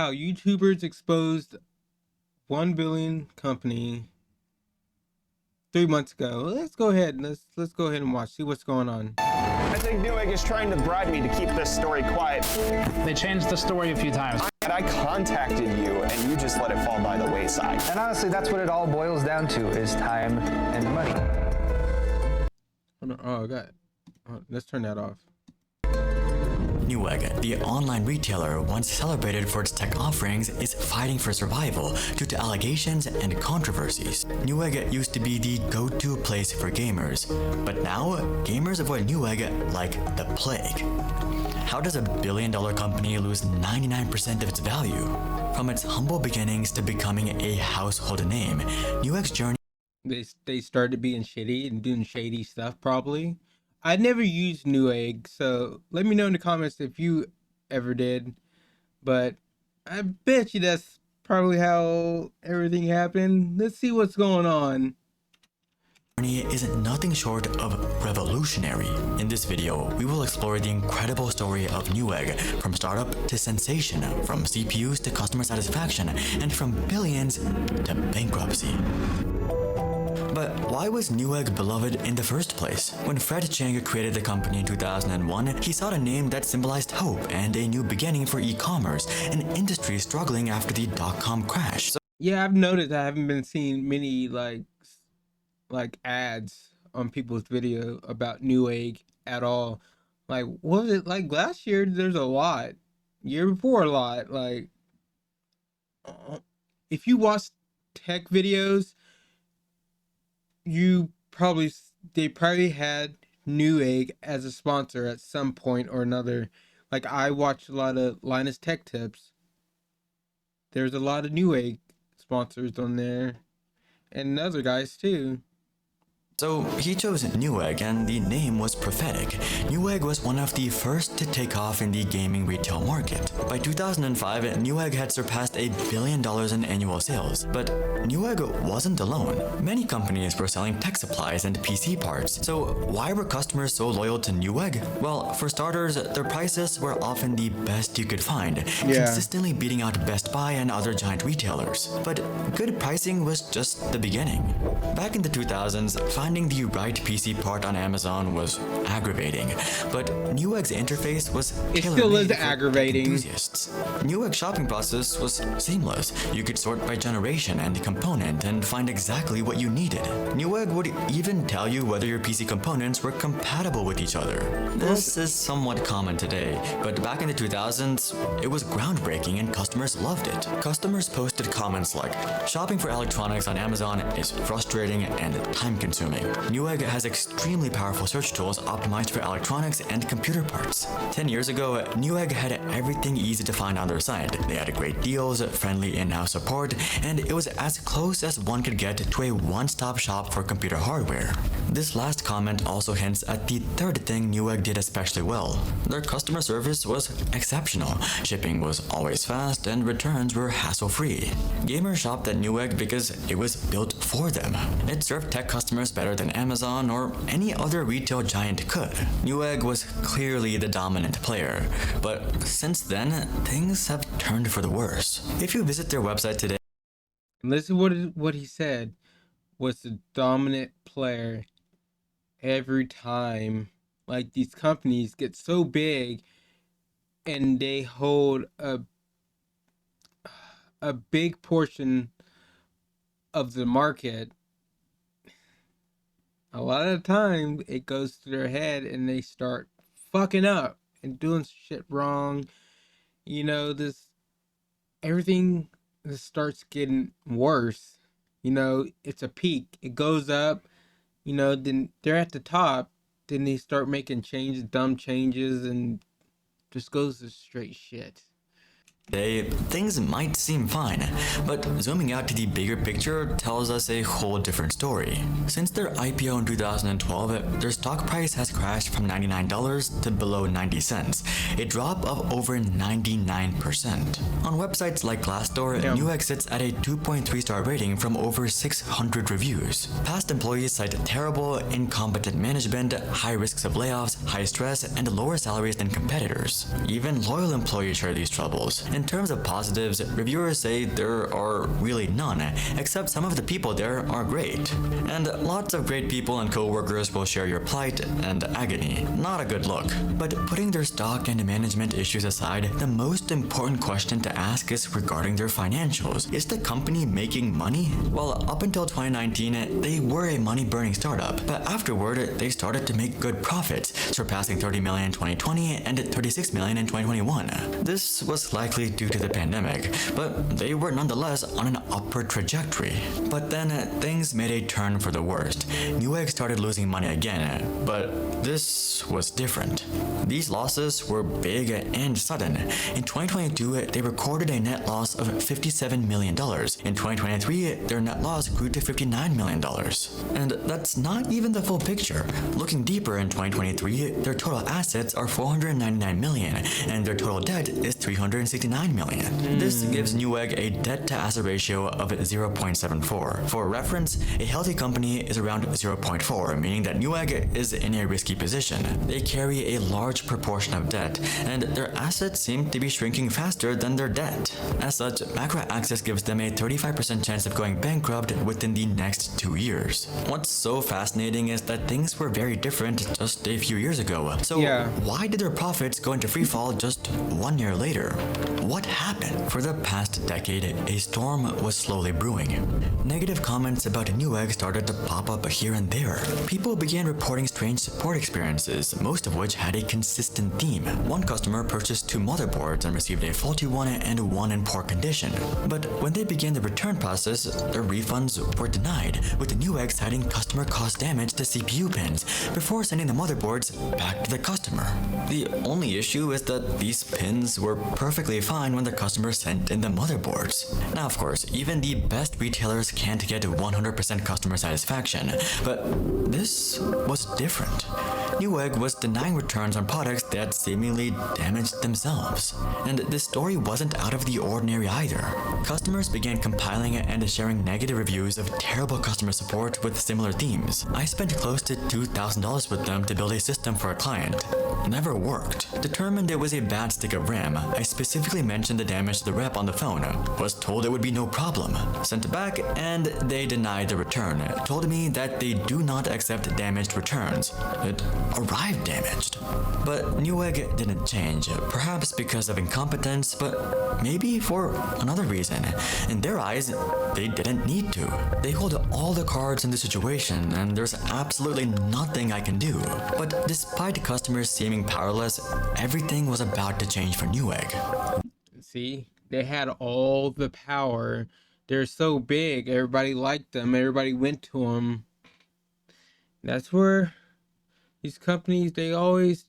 how YouTubers exposed 1 billion company 3 months ago. Let's go ahead and let's go ahead and watch, see what's going on. I think Newegg is trying to bribe me to keep this story quiet. They changed the story a few times. I contacted you and you just let it fall by the wayside. And honestly, that's what it all boils down to, is time and money. Oh, I got it. Let's turn that off. Newegg, the online retailer once celebrated for its tech offerings, is fighting for survival due to allegations and controversies. Newegg used to be the go-to place for gamers, but now gamers avoid Newegg like the plague. How does a billion-dollar company lose 99% of its value? From its humble beginnings to becoming a household name, Newegg's journey. They started being shitty and doing shady stuff, probably. I never used Newegg, so let me know in the comments if you ever did. But I bet you that's probably how everything happened. Let's see what's going on. Is nothing short of revolutionary. In this video, we will explore the incredible story of Newegg, from startup to sensation, from CPUs to customer satisfaction, and from billions to bankruptcy. But why was Newegg beloved in the first place? When Fred Chang created the company in 2001, he sought a name that symbolized hope and a new beginning for e-commerce, an industry struggling after the dot-com crash. Yeah, I've noticed I haven't been seeing many like ads on people's video about Newegg at all. Like, what was it like last year? There's a lot. Year before, a lot. Like, if you watch tech videos, they probably had Newegg as a sponsor at some point or another. Like, I watch a lot of Linus Tech Tips. There's a lot of Newegg sponsors on there, and other guys too. So he chose Newegg, and the name was prophetic. Newegg was one of the first to take off in the gaming retail market. By 2005, Newegg had surpassed $1 billion in annual sales. But Newegg wasn't alone. Many companies were selling tech supplies and PC parts. So why were customers so loyal to Newegg? Well, for starters, their prices were often the best you could find, consistently beating out Best Buy and other giant retailers. But good pricing was just the beginning. Back in the 2000s, finding the right PC part on Amazon was aggravating, but Newegg's interface was it still is aggravating. Enthusiasts. Newegg's shopping process was seamless. You could sort by generation and component and find exactly what you needed. Newegg would even tell you whether your PC components were compatible with each other. This is somewhat common today, but back in the 2000s, it was groundbreaking and customers loved it. Customers posted comments like, "Shopping for electronics on Amazon is frustrating and time-consuming. Newegg has extremely powerful search tools optimized for electronics and computer parts." 10 years ago, Newegg had everything easy to find on their site. They had great deals, friendly in-house support, and it was as close as one could get to a one-stop shop for computer hardware. This last comment also hints at the third thing Newegg did especially well. Their customer service was exceptional. Shipping was always fast, and returns were hassle-free. Gamers shopped at Newegg because it was built for them. It served tech customers better than Amazon or any other retail giant could. Newegg was clearly the dominant player, but since then, things have turned for the worse. If you visit their website today, listen what he said was the dominant player every time. Like, these companies get so big and they hold a big portion of the market. A lot of the time it goes to their head and they start fucking up and doing shit wrong. You know, everything starts getting worse. You know, it's a peak. It goes up, you know, then they're at the top, then they start making dumb changes, and just goes to straight shit. Things might seem fine, but zooming out to the bigger picture tells us a whole different story. Since their IPO in 2012, their stock price has crashed from $99 to below 90 cents, a drop of over 99%. On websites like Glassdoor, Newegg sits at a 2.3 star rating from over 600 reviews. Past employees cite terrible, incompetent management, high risks of layoffs, high stress, and lower salaries than competitors. Even loyal employees share these troubles. In terms of positives, reviewers say there are really none, except some of the people there are great. And lots of great people and co-workers will share your plight and agony. Not a good look. But putting their stock and management issues aside, the most important question to ask is regarding their financials. Is the company making money? Well, up until 2019, they were a money-burning startup, but afterward, they started to make good profits, surpassing 30 million in 2020 and 36 million in 2021. This was likely due to the pandemic, but they were nonetheless on an upward trajectory. But then things made a turn for the worst. Newegg started losing money again, but this was different. These losses were big and sudden. In 2022, they recorded a net loss of $57 million. In 2023, their net loss grew to $59 million. And that's not even the full picture. Looking deeper in 2023, their total assets are $499 million, and their total debt is $369 million. This gives Newegg a debt-to-asset ratio of 0.74. For reference, a healthy company is around 0.4, meaning that Newegg is in a risky position. They carry a large proportion of debt, and their assets seem to be shrinking faster than their debt. As such, Macro Access gives them a 35% chance of going bankrupt within the next 2 years. What's so fascinating is that things were very different just a few years ago. So why did their profits go into freefall just 1 year later? What happened? For the past decade, a storm was slowly brewing. Negative comments about Newegg started to pop up here and there. People began reporting strange support experiences, most of which had a consistent theme. One customer purchased 2 motherboards and received a faulty one and one in poor condition. But when they began the return process, their refunds were denied, with Newegg citing customer caused damage to CPU pins before sending the motherboards back to the customer. The only issue is that these pins were perfectly fine when the customer sent in the motherboards. Now, of course, even the best retailers can't get 100% customer satisfaction, but this was different. Newegg was denying returns on products that seemingly damaged themselves. And this story wasn't out of the ordinary either. Customers began compiling and sharing negative reviews of terrible customer support with similar themes. I spent close to $2,000 with them to build a system for a client. Never worked. Determined it was a bad stick of RAM, I specifically mentioned the damage to the rep on the phone. Was told it would be no problem. Sent it back and they denied the return. Told me that they do not accept damaged returns. It arrived damaged. But Newegg didn't change, perhaps because of incompetence, but maybe for another reason. In their eyes, they didn't need to. They hold all the cards in the situation, and there's absolutely nothing I can do. But despite customers seeming powerless, everything was about to change for Newegg. See, they had all the power. They're so big, everybody liked them, everybody went to them. That's where these companies, they always,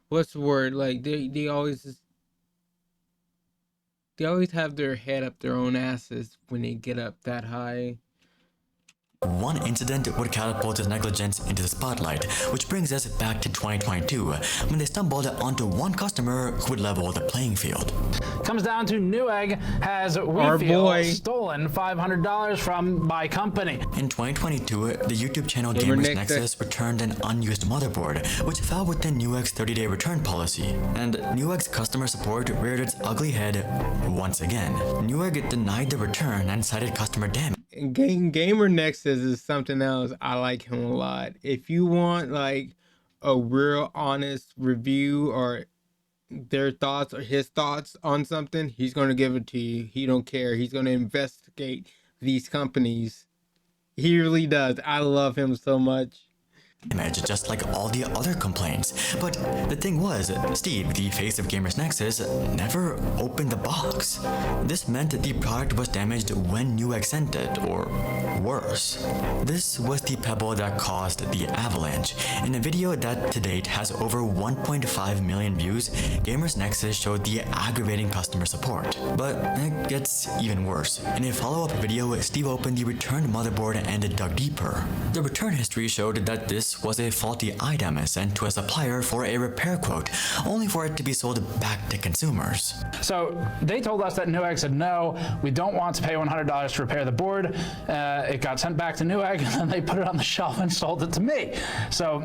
what's the word, like they always have their head up their own asses when they get up that high. One incident would catapult his negligence into the spotlight, which brings us back to 2022, when they stumbled onto one customer who would level the playing field. Comes down to Newegg has, stolen $500 from my company. In 2022, the YouTube channel Gamers Nexus returned an unused motherboard, which fell within Newegg's 30-day return policy. And Newegg's customer support reared its ugly head once again. Newegg denied the return and cited customer damage. Gamer Nexus is something else. I like him a lot. If you want like a real honest review or their thoughts or his thoughts on something, he's going to give it to you. He don't care. He's going to investigate these companies. He really does. I love him so much. Just like all the other complaints. But the thing was, Steve, the face of Gamers Nexus, never opened the box. This meant that the product was damaged when Newegg sent it, or worse. This was the pebble that caused the avalanche. In a video that to date has over 1.5 million views, Gamers Nexus showed the aggravating customer support. But it gets even worse. In a follow-up video, Steve opened the returned motherboard and dug deeper. The return history showed that this was a faulty item sent to a supplier for a repair quote, only for it to be sold back to consumers. So they told us that Newegg said, no, we don't want to pay $100 to repair the board. It got sent back to Newegg, and then they put it on the shelf and sold it to me. So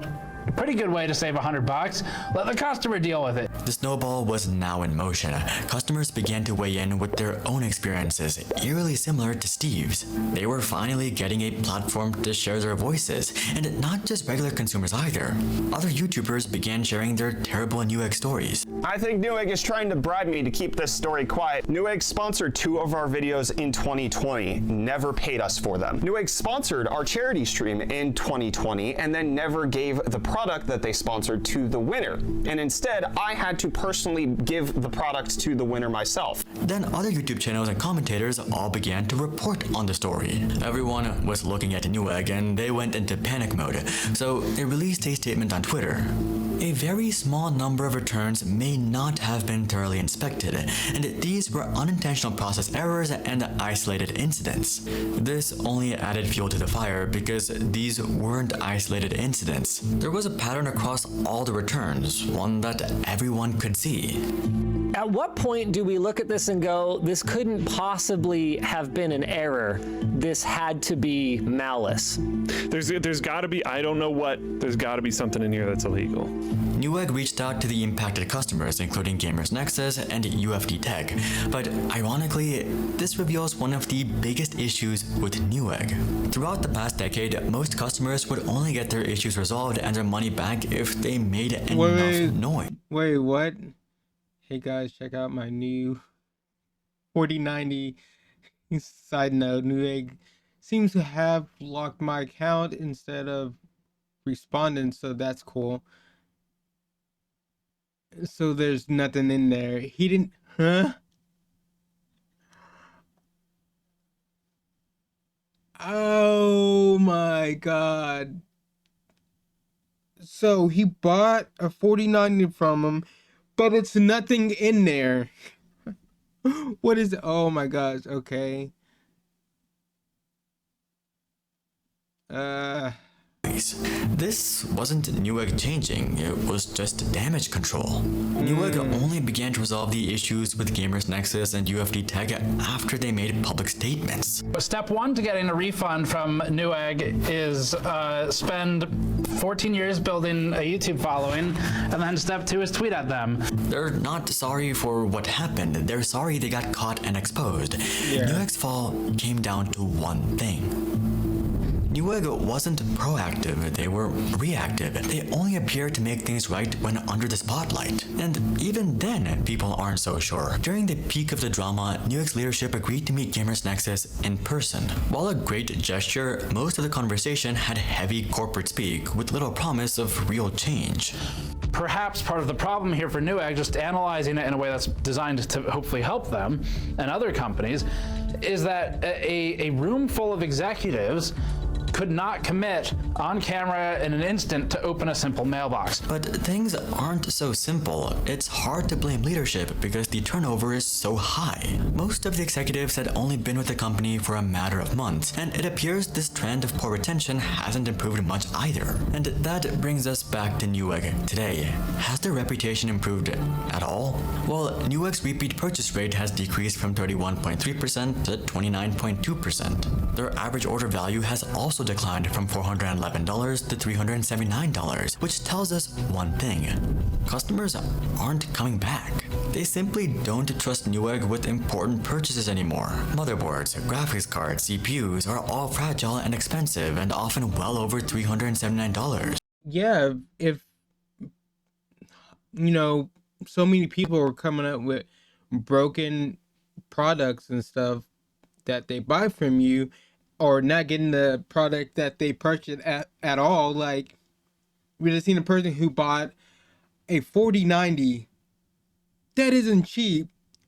Pretty good way to save $100. Let the customer deal with it. The snowball was now in motion. Customers began to weigh in with their own experiences, eerily similar to Steve's. They were finally getting a platform to share their voices, and not just regular consumers either. Other YouTubers began sharing their terrible Newegg stories. I think Newegg is trying to bribe me to keep this story quiet. Newegg sponsored 2 of our videos in 2020, never paid us for them. Newegg sponsored our charity stream in 2020 and then never gave the product that they sponsored to the winner. And instead, I had to personally give the product to the winner myself. Then other YouTube channels and commentators all began to report on the story. Everyone was looking at Newegg and they went into panic mode, so they released a statement on Twitter. A very small number of returns may not have been thoroughly inspected, and these were unintentional process errors and isolated incidents. This only added fuel to the fire because these weren't isolated incidents. There was a pattern across all the returns, one that everyone could see. At what point do we look at this and go, this couldn't possibly have been an error? This had to be malice. There's got to be, I don't know what, there's got to be something in here that's illegal. Newegg reached out to the impacted customers, including Gamers Nexus and UFD Tech, but ironically, this reveals one of the biggest issues with Newegg. Throughout the past decade, most customers would only get their issues resolved and their money back if they made enough noise. Wait, what? Hey guys, check out my new 4090. Side note, Newegg seems to have locked my account instead of responding, so that's cool. So there's nothing in there. He didn't, huh? Oh my god. So he bought a 4090 from him, but it's nothing in there. What is it? Oh my gosh, okay. This wasn't Newegg changing, it was just damage control. Newegg only began to resolve the issues with Gamers Nexus and UFD Tech after they made public statements. Step 1 to getting a refund from Newegg is spend 14 years building a YouTube following, and then step 2 is tweet at them. They're not sorry for what happened, they're sorry they got caught and exposed. Yeah. Newegg's fall came down to one thing. Newegg wasn't proactive, they were reactive. They only appeared to make things right when under the spotlight. And even then, people aren't so sure. During the peak of the drama, Newegg's leadership agreed to meet Gamers Nexus in person. While a great gesture, most of the conversation had heavy corporate speak with little promise of real change. Perhaps part of the problem here for Newegg, just analyzing it in a way that's designed to hopefully help them and other companies, is that a room full of executives could not commit on camera in an instant to open a simple mailbox. But things aren't so simple. It's hard to blame leadership because the turnover is so high. Most of the executives had only been with the company for a matter of months, and it appears this trend of poor retention hasn't improved much either. And that brings us back to Newegg today. Has their reputation improved at all? Well, Newegg's repeat purchase rate has decreased from 31.3% to 29.2%. Their average order value has also declined from $411 to $379, which tells us one thing. Customers aren't coming back. They simply don't trust Newegg with important purchases anymore. Motherboards, graphics cards, CPUs are all fragile and expensive and often well over $379. Yeah, if, you know, so many people are coming up with broken products and stuff that they buy from you, or not getting the product that they purchased at all. Like, we just seen a person who bought a 4090 that isn't cheap,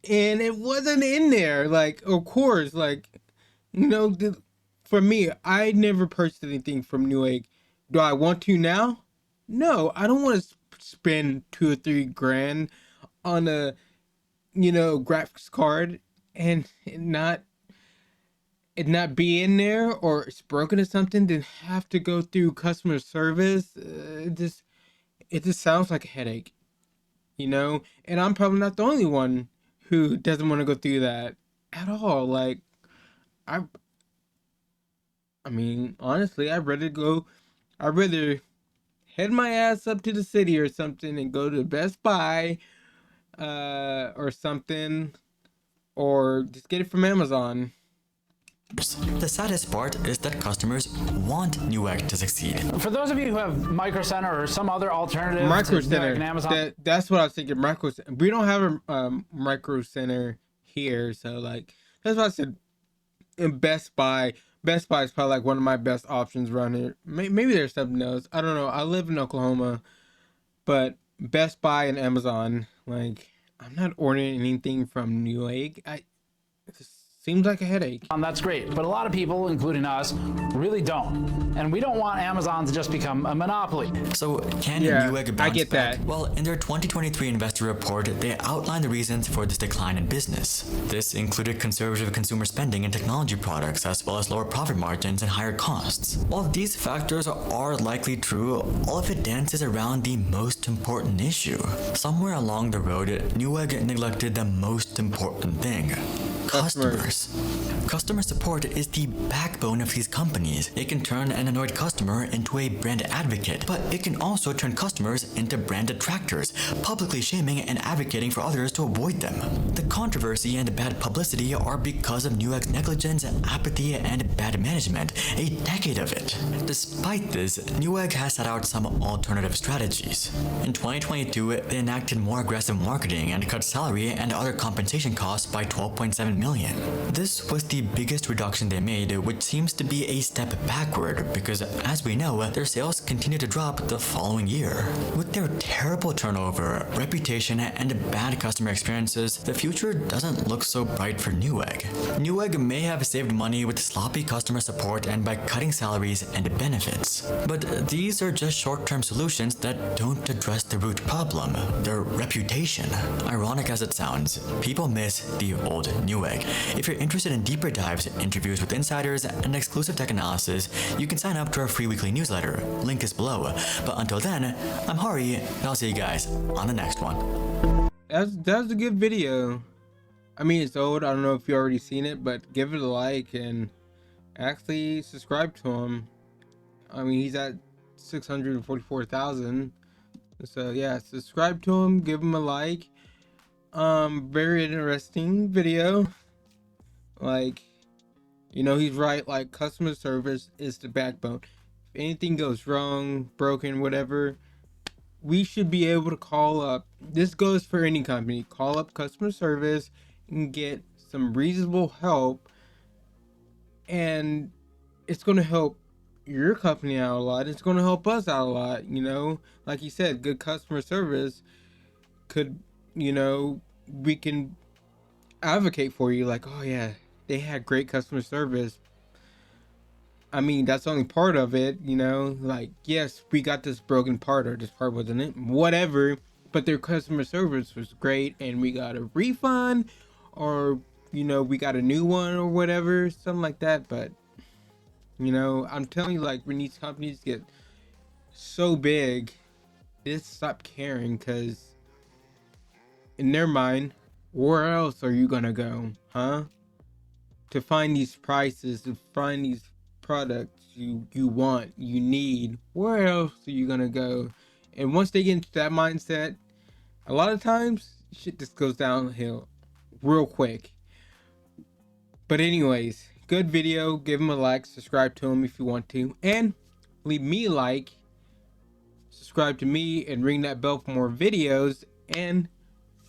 and it wasn't in there. Like, of course, like, you know, for me, I never purchased anything from Newegg. Do I want to now? No, I don't want to spend $2 or $3 grand on a, you know, graphics card and not be in there, or it's broken or something, then have to go through customer service. It just sounds like a headache, you know? And I'm probably not the only one who doesn't want to go through that at all. Like, I mean, honestly, I'd rather head my ass up to the city or something and go to Best Buy or something, or just get it from Amazon. The saddest part is that customers want Newegg to succeed. For those of you who have Micro Center or some other alternative Micro to Newegg Center. and Amazon, That's what I was thinking. Micro. We don't have a Micro Center here, so like that's what I said. In Best Buy is probably like one of my best options around here. Maybe there's something else. I don't know. I live in Oklahoma, but Best Buy and Amazon, like I'm not ordering anything from Newegg. It just seems like a headache. that's great. But a lot of people, including us, really don't. And we don't want Amazon to just become a monopoly. So can Yeah, Newegg bounce I get back? that. Well, in their 2023 investor report, they outlined the reasons for this decline in business. This included conservative consumer spending in technology products, as well as lower profit margins and higher costs. While these factors are likely true, all of it dances around the most important issue. Somewhere along the road, Newegg neglected the most important thing. Customers. Customer support is the backbone of these companies. It can turn an annoyed customer into a brand advocate, but it can also turn customers into brand detractors, publicly shaming and advocating for others to avoid them. The controversy and bad publicity are because of Newegg's negligence, apathy, and bad management, a decade of it. Despite this, Newegg has set out some alternative strategies. In 2022, they enacted more aggressive marketing and cut salary and other compensation costs by $12.7 million. This was the biggest reduction they made, which seems to be a step backward because, as we know, their sales continued to drop the following year. With their terrible turnover, reputation, and bad customer experiences, the future doesn't look so bright for Newegg. Newegg may have saved money with sloppy customer support and by cutting salaries and benefits. But these are just short-term solutions that don't address the root problem, their reputation. Ironic as it sounds, people miss the old Newegg. If you're interested in deeper dives, interviews with insiders, and exclusive tech analysis, you can sign up to our free weekly newsletter. Link is below. But until then, I'm Hari, and I'll see you guys on the next one. That was a good video. I mean, it's old. I don't know if you already seen it, but give it a like and actually subscribe to him. I mean, he's at 644,000. So yeah, subscribe to him, give him a like. Very interesting video. Like, you know, he's right. Like, customer service is the backbone. If anything goes wrong, broken, whatever, we should be able to call up. This goes for any company. Call up customer service and get some reasonable help, and it's going to help your company out a lot. It's going to help us out a lot. You know, like you said, good customer service could, you know, we can advocate for you. Like, oh yeah, they had great customer service. I mean, that's only part of it, you know, like, yes, we got this broken part, or this part wasn't it, whatever, but their customer service was great and we got a refund, or, you know, we got a new one or whatever, something like that. But, you know, I'm telling you, like, when these companies get so big, they just stop caring, because in their mind, where else are you gonna go, huh? To find these prices, to find these products you want, you need, where else are you gonna go? And once they get into that mindset, a lot of times shit just goes downhill real quick. But anyways, good video. Give him a like, subscribe to him if you want to, and leave me a like, subscribe to me, and ring that bell for more videos. And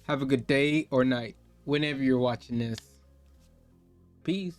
have a good day or night whenever you're watching this. Peace.